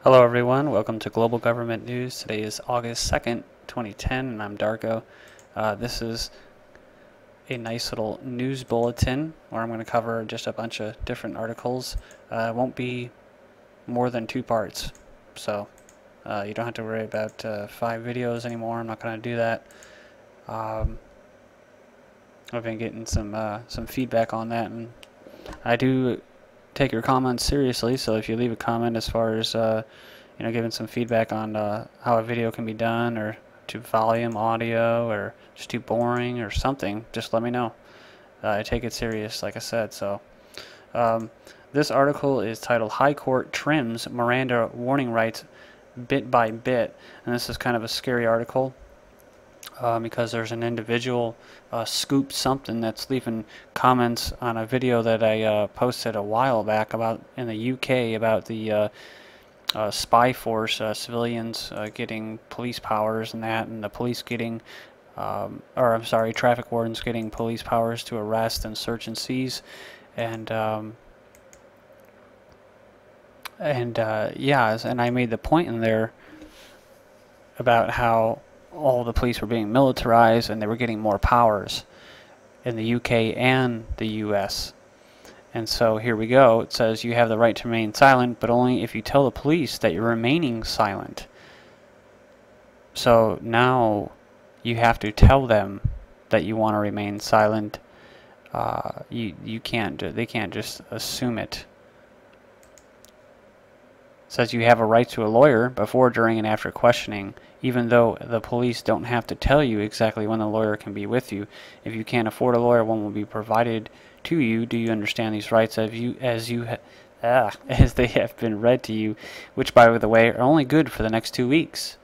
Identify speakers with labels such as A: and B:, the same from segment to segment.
A: Hello everyone, welcome to Global Government News. Today is August 2nd, 2010, and I'm Darko. This is a nice little news bulletin where I'm going to cover just a bunch of different articles. It won't be more than 2 parts, so you don't have to worry about 5 videos anymore. I'm not going to do that. I've been getting some feedback on that, and I do take your comments seriously, so if you leave a comment as far as giving some feedback on how a video can be done, or too volume audio, or just too boring or something, just let me know. I take it serious, like I said. So this article is titled "High Court Trims Miranda Warning Rights Bit by Bit," and this is kind of a scary article. Because there's an individual, Scoop something, that's leaving comments on a video that I posted a while back about in the UK about the spy force, civilians getting police powers and that, and the police getting, traffic wardens getting police powers to arrest and search and seize, and I made the point in there about how all the police were being militarized and they were getting more powers in the UK and the US. And so here we go. It says you have the right to remain silent, but only if you tell the police that you're remaining silent. So now you have to tell them that you want to remain silent. They can't just assume it. It says you have a right to a lawyer before, during, and after questioning, even though the police don't have to tell you exactly when the lawyer can be with you. If you can't afford a lawyer, one will be provided to you. Do you understand these rights as they have been read to you, which, by the way, are only good for the next 2 weeks?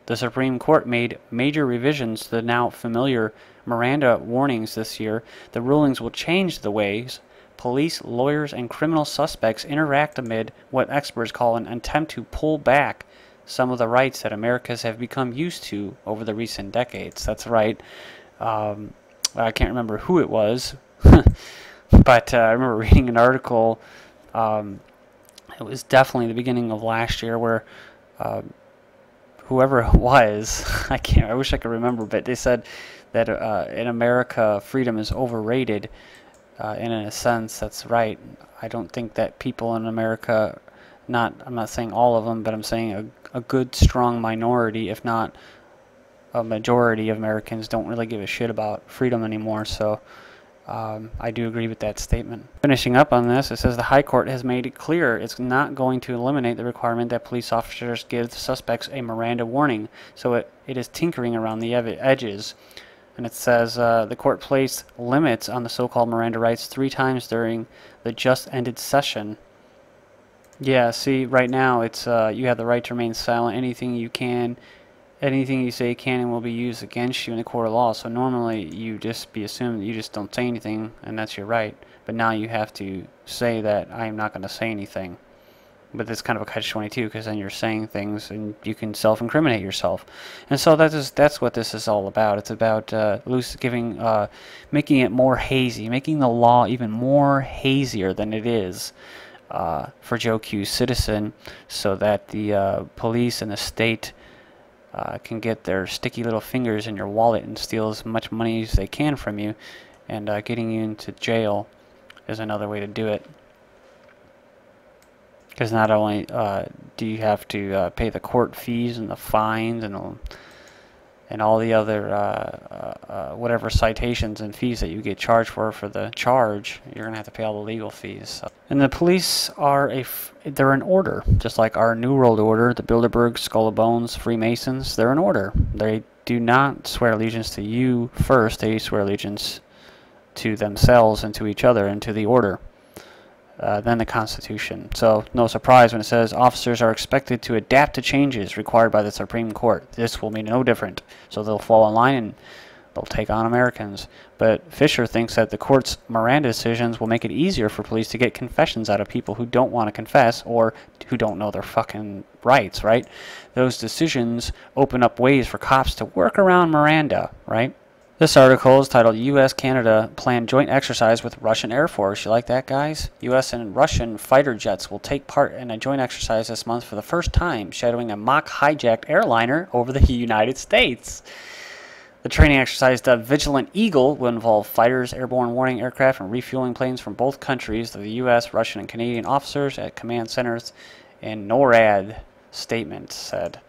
A: The Supreme Court made major revisions to the now familiar Miranda warnings this year. The rulings will change the ways police, lawyers, and criminal suspects interact amid what experts call an attempt to pull back some of the rights that Americans have become used to over the recent decades. That's right. I can't remember who it was, but I remember reading an article. It was definitely the beginning of last year where whoever it was, I wish I could remember, but they said that in America, freedom is overrated. And in a sense, that's right. I don't think that people in America, I'm not saying all of them, but I'm saying a good, strong minority, if not a majority of Americans, don't really give a shit about freedom anymore. So I do agree with that statement. Finishing up on this, it says the High Court has made it clear it's not going to eliminate the requirement that police officers give the suspects a Miranda warning, so it is tinkering around the edges. And it says the court placed limits on the so-called Miranda rights 3 times during the just-ended session. Yeah, see, right now it's you have the right to remain silent. Anything you say can and will be used against you in the court of law. So normally you just be assumed that you just don't say anything, and that's your right. But now you have to say that I'm not going to say anything. But it's kind of a catch-22, because then you're saying things and you can self-incriminate yourself. And so that's what this is all about. It's about making it more hazy, making the law even more hazier than it is for Joe Q. Citizen, so that the police and the state can get their sticky little fingers in your wallet and steal as much money as they can from you. And getting you into jail is another way to do it. Because not only do you have to pay the court fees and the fines and all the other whatever citations and fees that you get charged for the charge, you're gonna have to pay all the legal fees. So. And the police are they're an order, just like our New World Order, the Bilderberg, Skull and Bones, Freemasons. They're an order. They do not swear allegiance to you first. They swear allegiance to themselves and to each other and to the order. Then the Constitution. So no surprise when it says officers are expected to adapt to changes required by the Supreme Court. This will be no different. So they'll fall in line and they'll take on Americans. But Fisher thinks that the court's Miranda decisions will make it easier for police to get confessions out of people who don't want to confess or who don't know their fucking rights, right? Those decisions open up ways for cops to work around Miranda, right? This article is titled U.S.-Canada Plan Joint Exercise with Russian Air Force. You like that, guys? U.S. and Russian fighter jets will take part in a joint exercise this month for the first time, shadowing a mock hijacked airliner over the United States. The training exercise, dubbed Vigilant Eagle, will involve fighters, airborne warning aircraft, and refueling planes from both countries. The U.S., Russian, and Canadian officers at command centers in NORAD, statement said.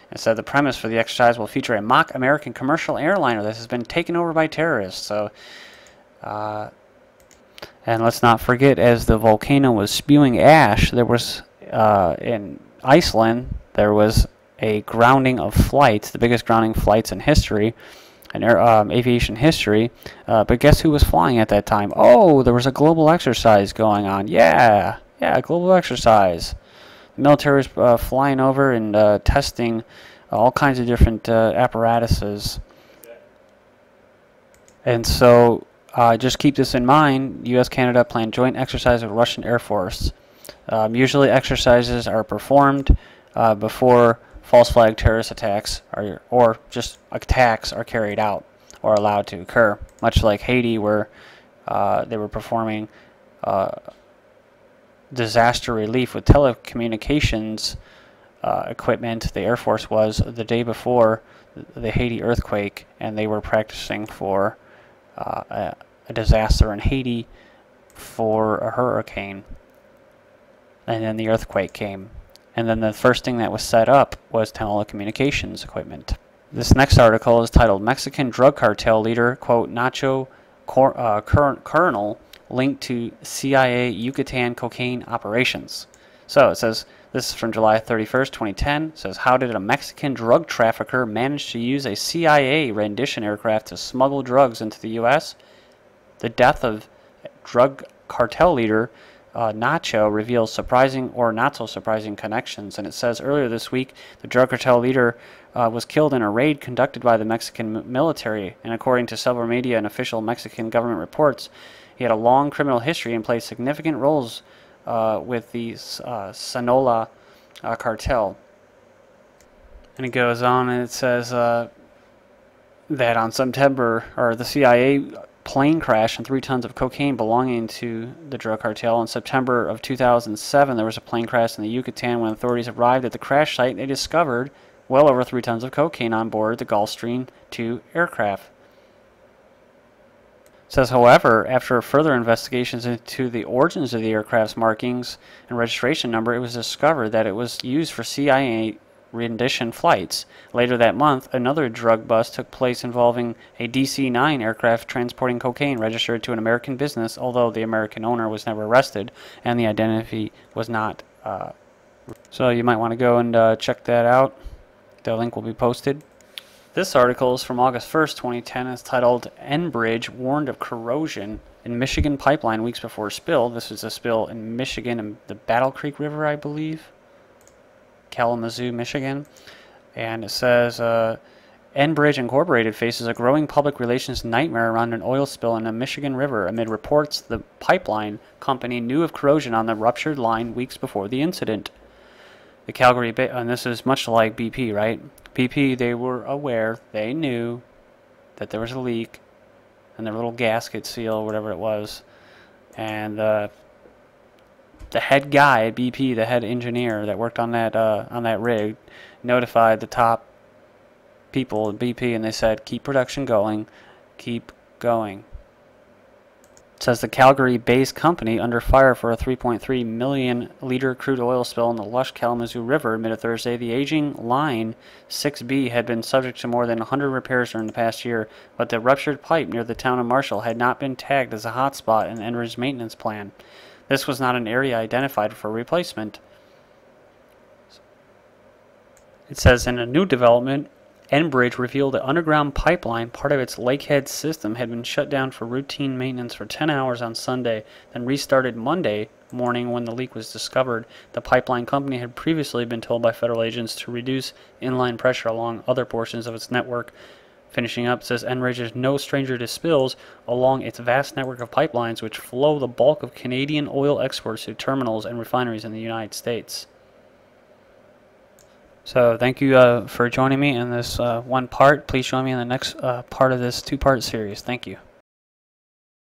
A: It said the premise for the exercise will feature a mock American commercial airliner that has been taken over by terrorists. So, and let's not forget, as the volcano was spewing ash, there was in Iceland there was a grounding of flights, the biggest grounding flights in history, in aviation history. But guess who was flying at that time? Oh, there was a global exercise going on. Yeah, global exercise. The military was flying over and testing all kinds of different apparatuses. And so just keep this in mind. U.S.-Canada plan joint exercise with Russian Air Force. Usually exercises are performed before false flag terrorist attacks or just attacks are carried out or allowed to occur. Much like Haiti, where they were performing disaster relief with telecommunications equipment. The Air Force was the day before the Haiti earthquake, and they were practicing for a disaster in Haiti for a hurricane. And then the earthquake came. And then the first thing that was set up was telecommunications equipment. This next article is titled Mexican Drug Cartel Leader, quote, Nacho Colonel linked to CIA Yucatan cocaine operations. So it says, this is from July 31st, 2010. It says, how did a Mexican drug trafficker manage to use a CIA rendition aircraft to smuggle drugs into the U.S.? The death of drug cartel leader Nacho reveals surprising or not so surprising connections. And it says earlier this week, the drug cartel leader was killed in a raid conducted by the Mexican military. And according to several media and official Mexican government reports, he had a long criminal history and played significant roles with the Sinaloa cartel. And it goes on and it says that on September, the CIA plane crash and 3 tons of cocaine belonging to the drug cartel. In September of 2007, there was a plane crash in the Yucatan. When authorities arrived at the crash site, they discovered well over 3 tons of cocaine on board the Gulfstream II aircraft. It says, however, after further investigations into the origins of the aircraft's markings and registration number, it was discovered that it was used for CIA rendition flights. Later that month, another drug bust took place involving a DC-9 aircraft transporting cocaine registered to an American business, although the American owner was never arrested and the identity was not. So you might want to go and check that out. The link will be posted. This article is from August 1st, 2010. It's titled Enbridge Warned of Corrosion in Michigan Pipeline Weeks Before Spill. This was a spill in Michigan in the Battle Creek River, I believe. Kalamazoo, Michigan. And it says, Enbridge Incorporated faces a growing public relations nightmare around an oil spill in the Michigan River amid reports the pipeline company knew of corrosion on the ruptured line weeks before the incident. The Calgary, and this is much like BP, right? BP, they were aware, they knew that there was a leak and their little gasket seal, whatever it was. And the head guy at BP, the head engineer that worked on that rig, notified the top people at BP, and they said, keep production going, keep going. It says the Calgary-based company under fire for a 3.3 million liter crude oil spill in the lush Kalamazoo River amid Thursday. The aging line 6B had been subject to more than 100 repairs during the past year, but the ruptured pipe near the town of Marshall had not been tagged as a hotspot in Enbridge's maintenance plan. This was not an area identified for replacement. It says in a new development, Enbridge revealed the underground pipeline, part of its Lakehead system, had been shut down for routine maintenance for 10 hours on Sunday, then restarted Monday morning when the leak was discovered. The pipeline company had previously been told by federal agents to reduce inline pressure along other portions of its network. Finishing up, says Enbridge is no stranger to spills along its vast network of pipelines which flow the bulk of Canadian oil exports to terminals and refineries in the United States. So thank you for joining me in this one part. Please join me in the next part of this two-part series. Thank you.